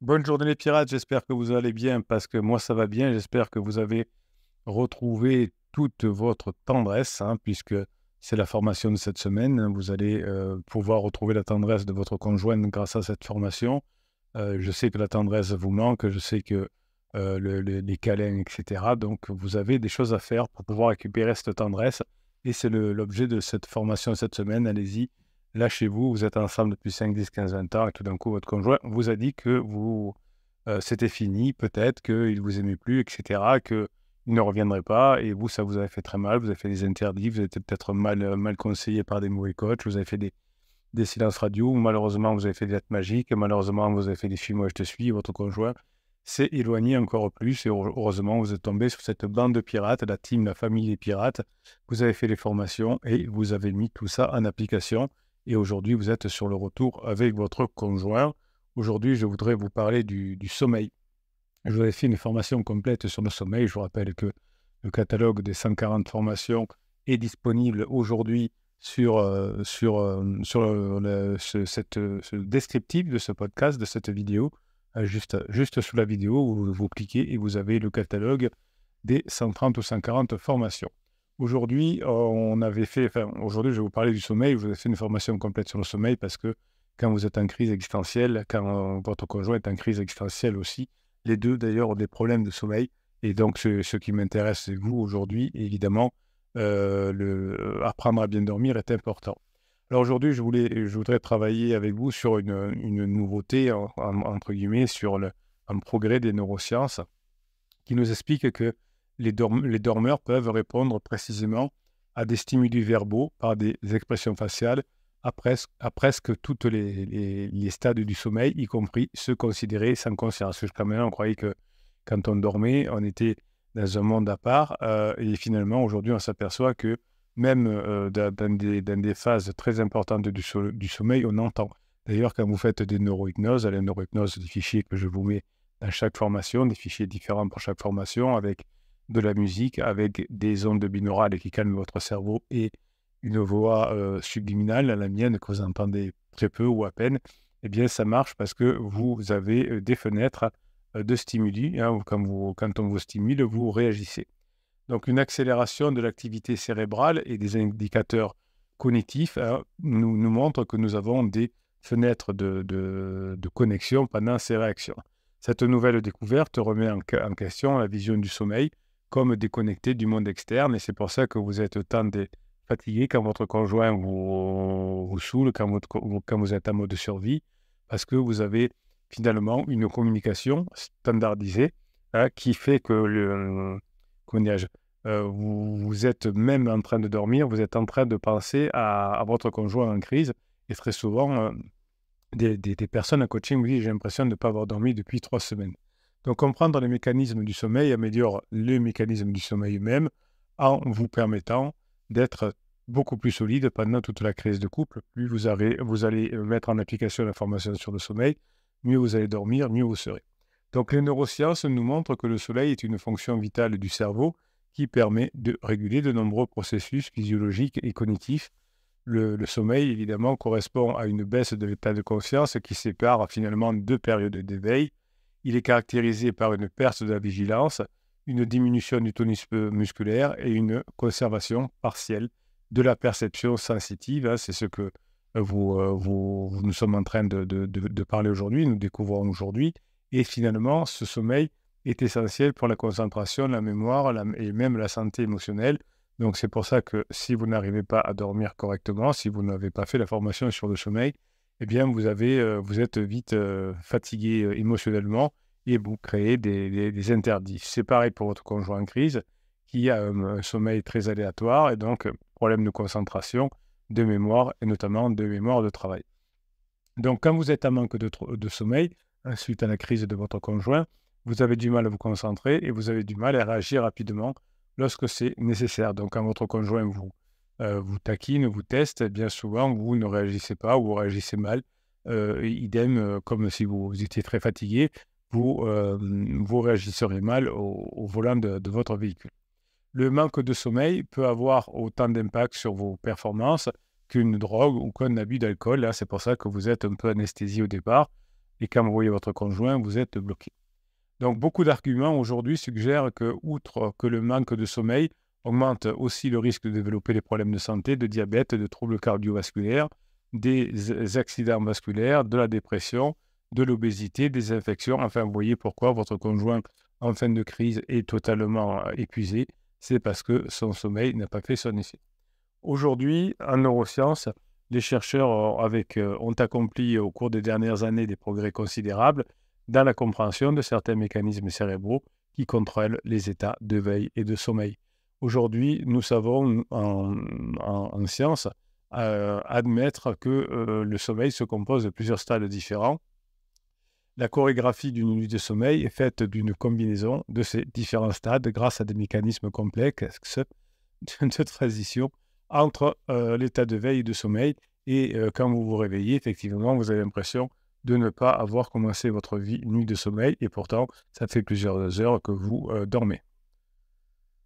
Bonne journée les pirates, j'espère que vous allez bien parce que moi ça va bien. J'espère que vous avez retrouvé toute votre tendresse, hein, puisque c'est la formation de cette semaine. Vous allez pouvoir retrouver la tendresse de votre conjointe grâce à cette formation. Je sais que la tendresse vous manque, je sais que les câlins, etc. Donc vous avez des choses à faire pour pouvoir récupérer cette tendresse. Et c'est l'objet de cette formation cette semaine. Allez-y, lâchez-vous. Vous êtes ensemble depuis 5, 10, 15, 20 ans et tout d'un coup, votre conjoint vous a dit que c'était fini, peut-être qu'il ne vous aimait plus, etc., qu'il ne reviendrait pas. Et vous, ça vous avait fait très mal. Vous avez fait des interdits, vous avez été peut-être mal conseillé par des mauvais coachs, vous avez fait des silences radio, malheureusement, vous avez fait des lettres magiques, malheureusement, vous avez fait des films Moi je te suis, votre conjoint s'est éloigné encore plus, et heureusement, vous êtes tombé sur cette bande de pirates, la team, la famille des pirates. Vous avez fait les formations et vous avez mis tout ça en application. Et aujourd'hui, vous êtes sur le retour avec votre conjoint. Aujourd'hui, je voudrais vous parler du sommeil. Je vous avais fait une formation complète sur le sommeil. Je vous rappelle que le catalogue des 140 formations est disponible aujourd'hui sur ce descriptif de ce podcast, de cette vidéo. Juste sous la vidéo, vous cliquez et vous avez le catalogue des 130 ou 140 formations. Aujourd'hui, aujourd'hui, je vais vous parler du sommeil. Je vous ai fait une formation complète sur le sommeil parce que quand vous êtes en crise existentielle, quand votre conjoint est en crise existentielle aussi, les deux d'ailleurs ont des problèmes de sommeil. Et donc, ce qui m'intéresse, c'est vous aujourd'hui. Et évidemment, apprendre à bien dormir est important. Alors aujourd'hui, je voudrais travailler avec vous sur une nouveauté, entre guillemets, sur un progrès des neurosciences qui nous explique que les dormeurs peuvent répondre précisément à des stimuli verbaux par des expressions faciales à presque toutes les stades du sommeil, y compris ceux considérés sans conscience. Jusqu'à maintenant, on croyait que quand on dormait, on était dans un monde à part, et finalement, aujourd'hui, on s'aperçoit que même dans des phases très importantes du sommeil, on entend. D'ailleurs, quand vous faites des neurohypnoses, à la neurohypnose, des fichiers que je vous mets dans chaque formation, des fichiers différents pour chaque formation, avec de la musique, avec des ondes binaurales qui calment votre cerveau et une voix subliminale, la mienne, que vous entendez très peu ou à peine. Eh bien, ça marche parce que vous avez des fenêtres de stimuli, hein, quand on vous stimule, vous réagissez. Donc, une accélération de l'activité cérébrale et des indicateurs cognitifs, hein, nous montrent que nous avons des fenêtres de connexion pendant ces réactions. Cette nouvelle découverte remet en question la vision du sommeil comme déconnecté du monde externe, et c'est pour ça que vous êtes fatigué quand votre conjoint vous saoule, quand vous êtes en mode survie, parce que vous avez finalement une communication standardisée, hein, qui fait que comment dirais-je, vous êtes même en train de dormir, vous êtes en train de penser à votre conjoint en crise, et très souvent, des personnes en coaching me disent: «J'ai l'impression de ne pas avoir dormi depuis 3 semaines». Donc comprendre les mécanismes du sommeil améliore le mécanisme du sommeil même, en vous permettant d'être beaucoup plus solide pendant toute la crise de couple. Plus vous allez mettre en application la formation sur le sommeil, mieux vous allez dormir, mieux vous serez. Donc les neurosciences nous montrent que le sommeil est une fonction vitale du cerveau qui permet de réguler de nombreux processus physiologiques et cognitifs. Le sommeil, évidemment, correspond à une baisse de l'état de conscience qui sépare finalement deux périodes d'éveil. Il est caractérisé par une perte de la vigilance, une diminution du tonus musculaire et une conservation partielle de la perception sensitive, hein. C'est ce que nous sommes en train de parler aujourd'hui, nous découvrons aujourd'hui. Et finalement, ce sommeil est essentiel pour la concentration, la mémoire et même la santé émotionnelle. Donc c'est pour ça que si vous n'arrivez pas à dormir correctement, si vous n'avez pas fait la formation sur le sommeil, eh bien vous êtes vite fatigué émotionnellement, et vous créez des interdits. C'est pareil pour votre conjoint en crise qui a un sommeil très aléatoire et donc problème de concentration, de mémoire et notamment de mémoire de travail. Donc quand vous êtes en manque de sommeil, suite à la crise de votre conjoint, vous avez du mal à vous concentrer et vous avez du mal à réagir rapidement lorsque c'est nécessaire. Donc quand votre conjoint vous taquine, vous teste, bien souvent vous ne réagissez pas ou vous réagissez mal. Idem, comme si vous étiez très fatigué, vous réagisserez mal au volant de votre véhicule. Le manque de sommeil peut avoir autant d'impact sur vos performances qu'une drogue ou qu'un abus d'alcool, hein. C'est pour ça que vous êtes un peu anesthésié au départ. et quand vous voyez votre conjoint, vous êtes bloqué. Donc, beaucoup d'arguments aujourd'hui suggèrent que, outre que le manque de sommeil augmente aussi le risque de développer des problèmes de santé, de diabète, de troubles cardiovasculaires, des accidents vasculaires, de la dépression, de l'obésité, des infections. Enfin, vous voyez pourquoi votre conjoint en fin de crise est totalement épuisé. C'est parce que son sommeil n'a pas fait son effet. Aujourd'hui, en neurosciences, les chercheurs ont accompli au cours des dernières années des progrès considérables dans la compréhension de certains mécanismes cérébraux qui contrôlent les états de veille et de sommeil. Aujourd'hui, nous savons en science admettre que le sommeil se compose de plusieurs stades différents. La chorégraphie d'une nuit de sommeil est faite d'une combinaison de ces différents stades grâce à des mécanismes complexes de transition entre l'état de veille et de sommeil. Et quand vous vous réveillez, effectivement, vous avez l'impression de ne pas avoir commencé votre nuit de sommeil, et pourtant, ça fait plusieurs heures que vous dormez.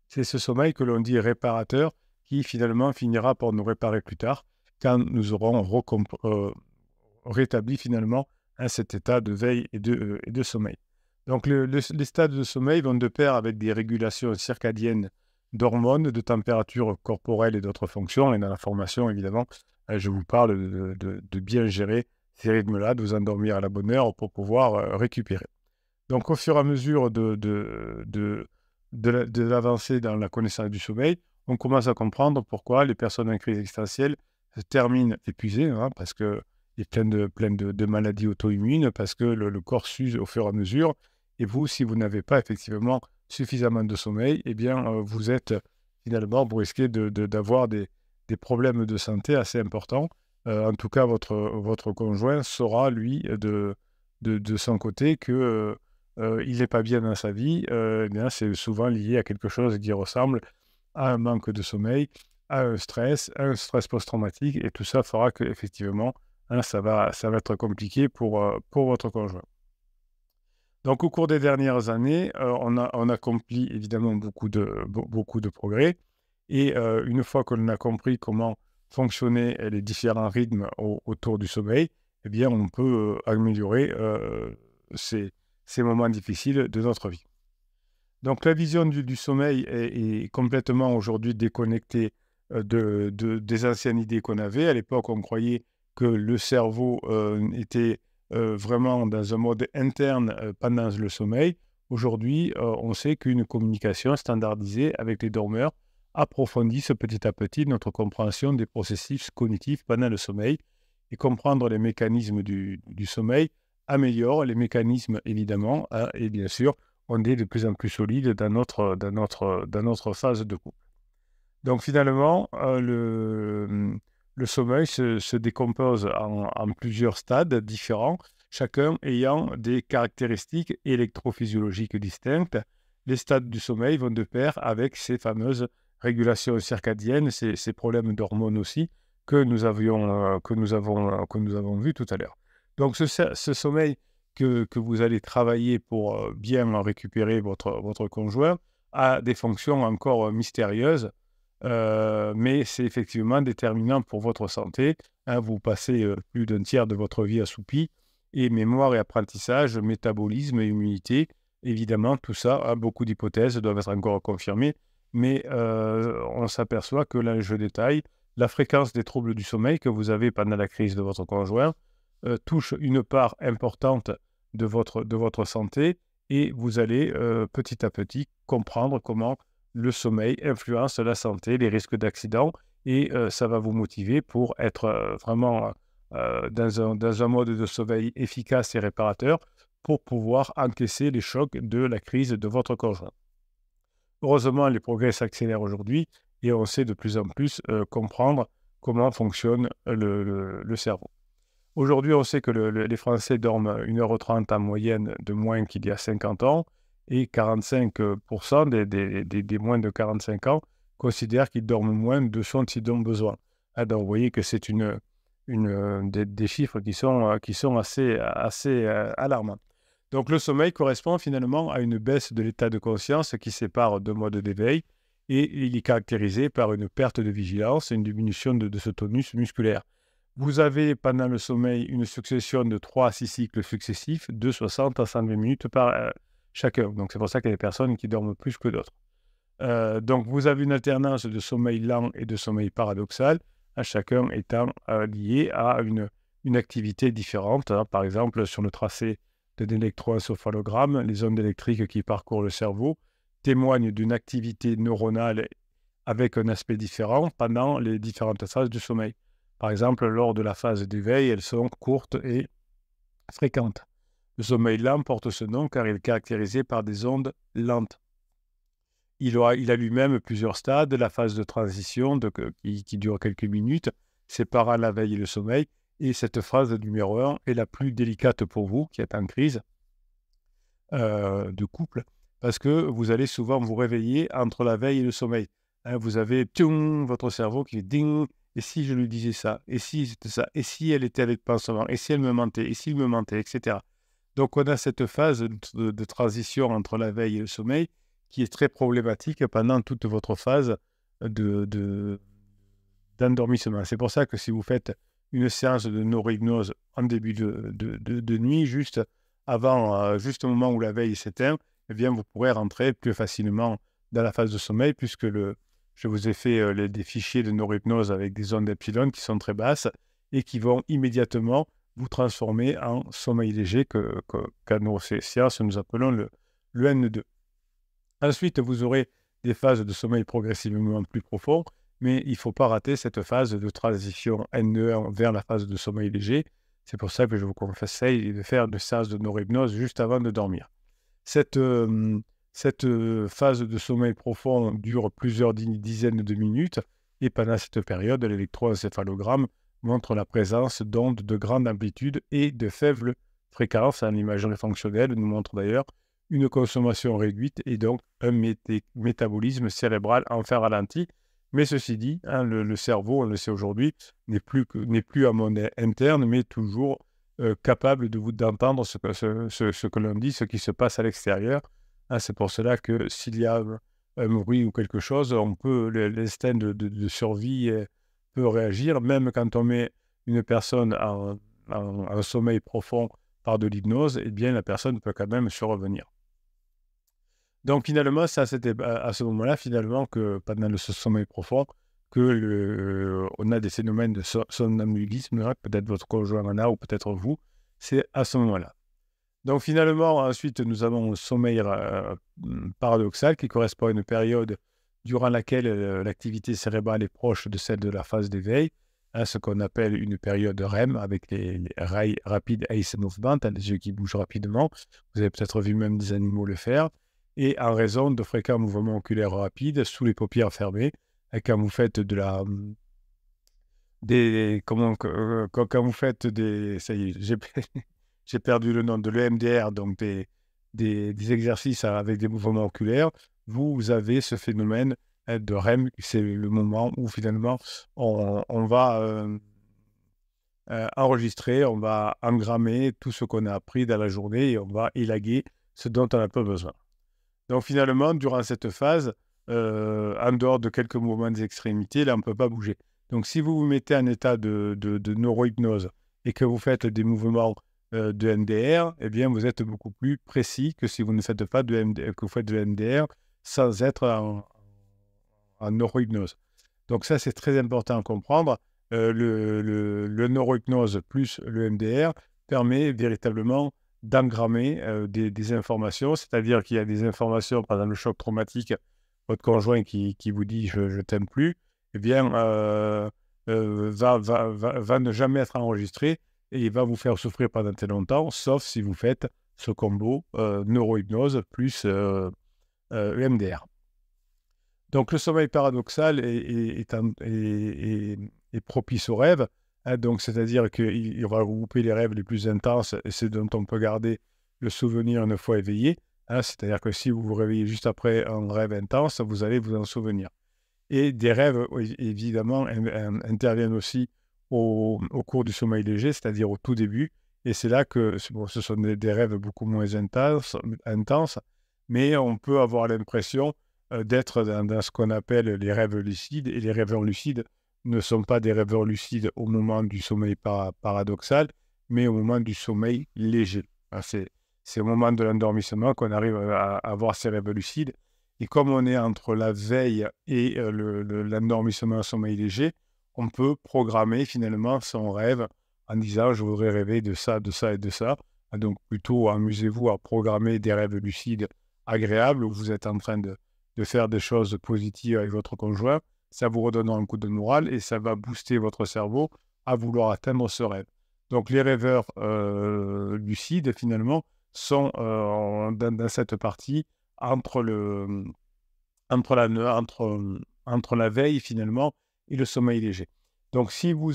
C'est ce sommeil que l'on dit réparateur, qui finalement finira par nous réparer plus tard, quand nous aurons rétabli finalement cet état de veille et de sommeil. Donc les stades de sommeil vont de pair avec des régulations circadiennes d'hormones, de température corporelle et d'autres fonctions. Et dans la formation, évidemment, je vous parle de bien gérer ces rythmes-là, de vous endormir à la bonne heure pour pouvoir récupérer. Donc, au fur et à mesure de l'avancée dans la connaissance du sommeil, on commence à comprendre pourquoi les personnes en crise existentielle se terminent épuisées, parce qu'il y a plein de maladies auto-immunes, parce que le corps s'use au fur et à mesure. Et vous, si vous n'avez pas effectivement suffisamment de sommeil, eh bien, vous risquez d'avoir des problèmes de santé assez importants. En tout cas, votre conjoint saura, lui, de son côté, que il n'est pas bien dans sa vie. Eh bien, c'est souvent lié à quelque chose qui ressemble à un manque de sommeil, à un stress post-traumatique, et tout ça fera que effectivement, ça va être compliqué pour votre conjoint. Donc, au cours des dernières années, on a accompli évidemment beaucoup de progrès. Et une fois que l'on a compris comment fonctionnaient les différents rythmes autour du sommeil, eh bien, on peut améliorer ces moments difficiles de notre vie. Donc, la vision du sommeil est complètement aujourd'hui déconnectée des anciennes idées qu'on avait. À l'époque, on croyait que le cerveau était vraiment dans un mode interne pendant le sommeil. Aujourd'hui, on sait qu'une communication standardisée avec les dormeurs approfondisse petit à petit notre compréhension des processus cognitifs pendant le sommeil, et comprendre les mécanismes du sommeil améliore les mécanismes, évidemment, et bien sûr, on est de plus en plus solide dans notre phase de couple. Donc finalement, le sommeil se décompose en plusieurs stades différents, chacun ayant des caractéristiques électrophysiologiques distinctes. Les stades du sommeil vont de pair avec ces fameuses régulations circadiennes, ces problèmes d'hormones aussi, que nous avons vus tout à l'heure. Donc ce sommeil que vous allez travailler pour bien récupérer votre conjoint a des fonctions encore mystérieuses, mais c'est effectivement déterminant pour votre santé. Vous passez plus d'un tiers de votre vie assoupi, et mémoire et apprentissage, métabolisme et immunité, évidemment, tout ça, beaucoup d'hypothèses doivent être encore confirmées, mais on s'aperçoit que l'enjeu détail, la fréquence des troubles du sommeil que vous avez pendant la crise de votre conjoint touche une part importante de votre santé, et vous allez petit à petit comprendre comment le sommeil influence la santé, les risques d'accident, et ça va vous motiver pour être vraiment dans un mode de sommeil efficace et réparateur pour pouvoir encaisser les chocs de la crise de votre conjoint. Heureusement, les progrès s'accélèrent aujourd'hui, et on sait de plus en plus comprendre comment fonctionne le cerveau. Aujourd'hui, on sait que les Français dorment 1h30 en moyenne de moins qu'il y a 50 ans, et 45% des moins de 45 ans considèrent qu'ils dorment moins de ce dont ils ont besoin. Donc, vous voyez que c'est des chiffres qui sont assez alarmants. Donc, le sommeil correspond finalement à une baisse de l'état de conscience qui sépare deux modes d'éveil, et il est caractérisé par une perte de vigilance et une diminution de ce tonus musculaire. Vous avez pendant le sommeil une succession de 3 à 6 cycles successifs de 60 à 120 minutes chacun. Donc c'est pour ça qu'il y a des personnes qui dorment plus que d'autres. Donc vous avez une alternance de sommeil lent et de sommeil paradoxal, chacun étant lié à une activité différente, hein. Par exemple, sur le tracé d'un électroencéphalogramme, les ondes électriques qui parcourent le cerveau témoignent d'une activité neuronale avec un aspect différent pendant les différentes phases du sommeil. Par exemple, lors de la phase d'éveil, elles sont courtes et fréquentes. Le sommeil lent porte ce nom car il est caractérisé par des ondes lentes. Il a lui-même plusieurs stades, la phase de transition qui dure quelques minutes, séparant la veille et le sommeil, et cette phase numéro 1 est la plus délicate pour vous, qui êtes en crise de couple, parce que vous allez souvent vous réveiller entre la veille et le sommeil. Hein, vous avez votre cerveau qui fait ding, et si je lui disais ça, et si c'était ça, et si elle était avec le pansement, et si elle me mentait, et s'il me mentait, etc. Donc on a cette phase de transition entre la veille et le sommeil qui est très problématique pendant toute votre phase d'endormissement. C'est pour ça que si vous faites une séance de neurohypnose en début de nuit, juste avant, juste au moment où la veille s'éteint, eh bien vous pourrez rentrer plus facilement dans la phase de sommeil puisque je vous ai fait des fichiers de neurohypnose avec des ondes epsilon qui sont très basses et qui vont immédiatement vous transformer en sommeil léger qu'à neurosciences nous appelons le N2. Ensuite, vous aurez des phases de sommeil progressivement plus profondes, mais il ne faut pas rater cette phase de transition N1 vers la phase de sommeil léger. C'est pour ça que je vous conseille de faire une séance de neurohypnose juste avant de dormir. Cette phase de sommeil profond dure plusieurs dizaines de minutes et pendant cette période, l'électroencéphalogramme montre la présence d'ondes de grande amplitude et de faible fréquence. L'imagerie fonctionnelle nous montre d'ailleurs une consommation réduite et donc un métabolisme cérébral enfin ralenti. Mais ceci dit, hein, le cerveau, on le sait aujourd'hui, n'est plus à monnaie interne, mais toujours capable d'entendre ce que l'on dit, ce qui se passe à l'extérieur. Hein, c'est pour cela que s'il y a un bruit ou quelque chose, l'instinct de survie peut réagir, même quand on met une personne en sommeil profond par de l'hypnose, eh bien la personne peut quand même se revenir. Donc finalement, c'était à ce moment-là, finalement, que pendant ce sommeil profond, on a des phénomènes de somnambulisme, hein, peut-être votre conjoint en a, ou peut-être vous, c'est à ce moment-là. Donc finalement, ensuite, nous avons un sommeil paradoxal qui correspond à une période durant laquelle l'activité cérébrale est proche de celle de la phase d'éveil, hein, ce qu'on appelle une période REM, avec les Rapid Eye Movement, hein, les yeux qui bougent rapidement. Vous avez peut-être vu même des animaux le faire. Et en raison de fréquents mouvements oculaires rapides, sous les paupières fermées, et quand vous faites quand vous faites ça y est, j'ai perdu le nom, de l'EMDR, donc des exercices avec des mouvements oculaires, vous avez ce phénomène de REM, c'est le moment où finalement on va enregistrer, on va engrammer tout ce qu'on a appris dans la journée et on va élaguer ce dont on n'a pas besoin. Donc finalement, durant cette phase, en dehors de quelques mouvements des extrémités, là, on ne peut pas bouger. Donc si vous vous mettez en état de neurohypnose et que vous faites des mouvements de MDR, eh bien, vous êtes beaucoup plus précis que si vous ne faites pas que vous faites de MDR sans être en neurohypnose. Donc ça, c'est très important à comprendre. Le neurohypnose plus le MDR permet véritablement d'engrammer des informations, c'est-à-dire qu'il y a des informations, par exemple le choc traumatique, votre conjoint qui vous dit je t'aime plus, eh bien va ne jamais être enregistré et il va vous faire souffrir pendant très longtemps, sauf si vous faites ce combo neurohypnose plus EMDR. Donc le sommeil paradoxal est propice au rêve, hein, donc c'est-à-dire qu'il va regrouper les rêves les plus intenses et c'est dont on peut garder le souvenir une fois éveillé, hein, c'est-à-dire que si vous vous réveillez juste après un rêve intense, vous allez vous en souvenir. Et des rêves, évidemment, interviennent aussi au cours du sommeil léger, c'est-à-dire au tout début, et c'est là que ce sont des rêves beaucoup moins intenses, mais on peut avoir l'impression d'être dans ce qu'on appelle les rêves lucides, et les rêveurs lucides ne sont pas des rêveurs lucides au moment du sommeil paradoxal, mais au moment du sommeil léger. Hein, c'est au moment de l'endormissement qu'on arrive à avoir ces rêves lucides. Et comme on est entre la veille et l'endormissement au sommeil léger, on peut programmer finalement son rêve en disant « je voudrais rêver de ça, de ça et de ça ». Donc plutôt amusez-vous à programmer des rêves lucides agréables où vous êtes en train de faire des choses positives avec votre conjoint. Ça vous redonnera un coup de morale et ça va booster votre cerveau à vouloir atteindre ce rêve. Donc les rêveurs lucides finalement sont dans cette partie entre la veille finalement et le sommeil léger. Donc si vous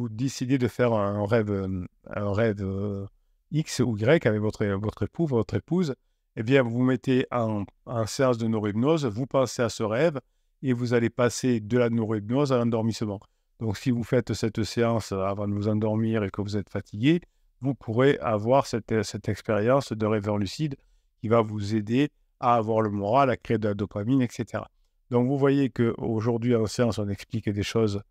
décidez de faire un rêve X ou Y avec votre époux, votre épouse, eh bien vous mettez en séance de neurohypnose, vous pensez à ce rêve et vous allez passer de la neurohypnose à l'endormissement. Donc si vous faites cette séance avant de vous endormir et que vous êtes fatigué, vous pourrez avoir cette expérience de rêveur lucide qui va vous aider à avoir le moral, à créer de la dopamine, etc. Donc vous voyez qu'aujourd'hui en séance, on explique des choses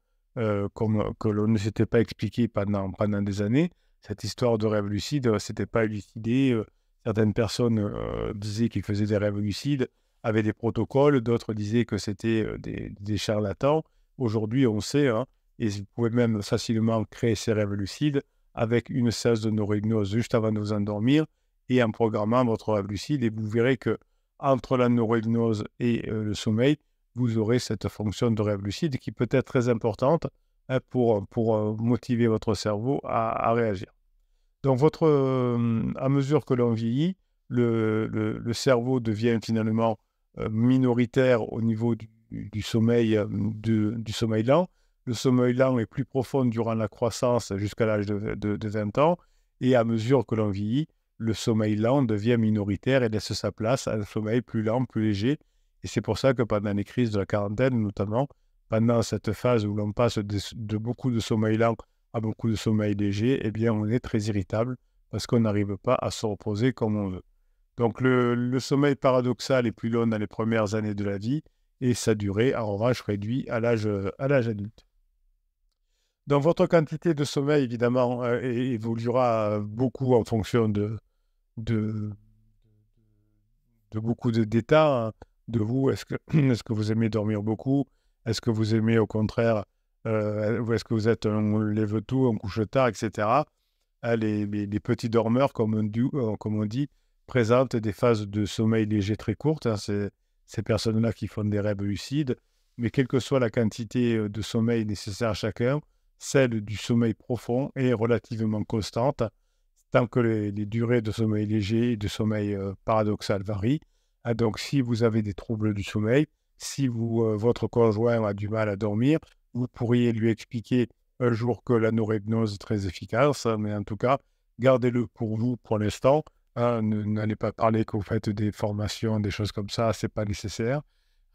comme que l'on ne s'était pas expliqué pendant des années. Cette histoire de rêve lucide, c'était pas élucidé. Certaines personnes disaient qu'ils faisaient des rêves lucides, avaient des protocoles, d'autres disaient que c'était des charlatans. Aujourd'hui, on sait, hein, et vous pouvez même facilement créer ces rêves lucides avec une séance de neurohypnose juste avant de vous endormir et en programmant votre rêve lucide. Et vous verrez que entre la neurohypnose et le sommeil, vous aurez cette fonction de rêve lucide qui peut être très importante hein, pour motiver votre cerveau à réagir. Donc, à mesure que l'on vieillit, le cerveau devient finalement minoritaire au niveau du sommeil, du sommeil lent. Le sommeil lent est plus profond durant la croissance jusqu'à l'âge de 20 ans. Et à mesure que l'on vieillit, le sommeil lent devient minoritaire et laisse sa place à un sommeil plus lent, plus léger. Et c'est pour ça que pendant les crises de la quarantaine, notamment, pendant cette phase où l'on passe de beaucoup de sommeil lent à beaucoup de sommeil léger, eh bien, on est très irritable parce qu'on n'arrive pas à se reposer comme on veut. Donc, le sommeil paradoxal est plus long dans les premières années de la vie et sa durée, en revanche, réduit à l'âge adulte. Donc, votre quantité de sommeil, évidemment, évoluera beaucoup en fonction de, de beaucoup d'états hein, de vous. Est-ce que vous aimez dormir beaucoup? Est-ce que vous aimez au contraire, ou est-ce que vous êtes un lève-tôt, un couche-tard, etc. Les petits dormeurs, comme on dit, présentent des phases de sommeil léger très courtes. Hein, c'est ces personnes-là qui font des rêves lucides. Mais quelle que soit la quantité de sommeil nécessaire à chacun, celle du sommeil profond est relativement constante tant que les durées de sommeil léger et de sommeil paradoxal varient. Ah, donc, si vous avez des troubles du sommeil, si votre conjoint a du mal à dormir, vous pourriez lui expliquer un jour que la neurohypnose est très efficace, hein, mais en tout cas, gardez-le pour vous pour l'instant. Hein, n'allez pas parler que vous faites des formations, des choses comme ça, c'est pas nécessaire.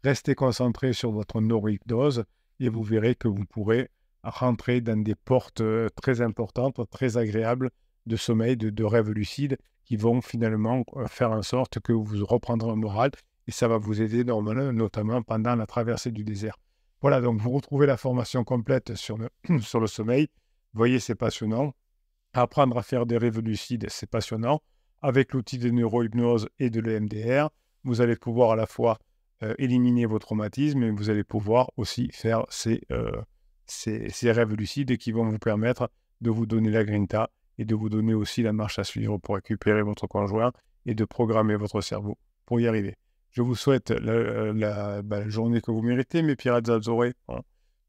Restez concentré sur votre neurohypnose et vous verrez que vous pourrez rentrer dans des portes très importantes, très agréables de sommeil, de rêves lucides qui vont finalement faire en sorte que vous reprendrez le moral et ça va vous aider notamment pendant la traversée du désert. Voilà, donc vous retrouvez la formation complète sur sur le sommeil. Vous voyez, c'est passionnant. Apprendre à faire des rêves lucides, c'est passionnant. Avec l'outil de neurohypnose et de l'EMDR, vous allez pouvoir à la fois éliminer vos traumatismes et vous allez pouvoir aussi faire ces rêves lucides qui vont vous permettre de vous donner la grinta et de vous donner aussi la marche à suivre pour récupérer votre conjoint et de programmer votre cerveau pour y arriver. Je vous souhaite la journée que vous méritez, mes pirates azorés. Hein.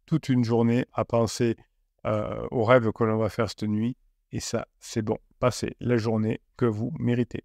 Toute une journée à penser aux rêves que l'on va faire cette nuit. Et ça, c'est bon. Passez la journée que vous méritez.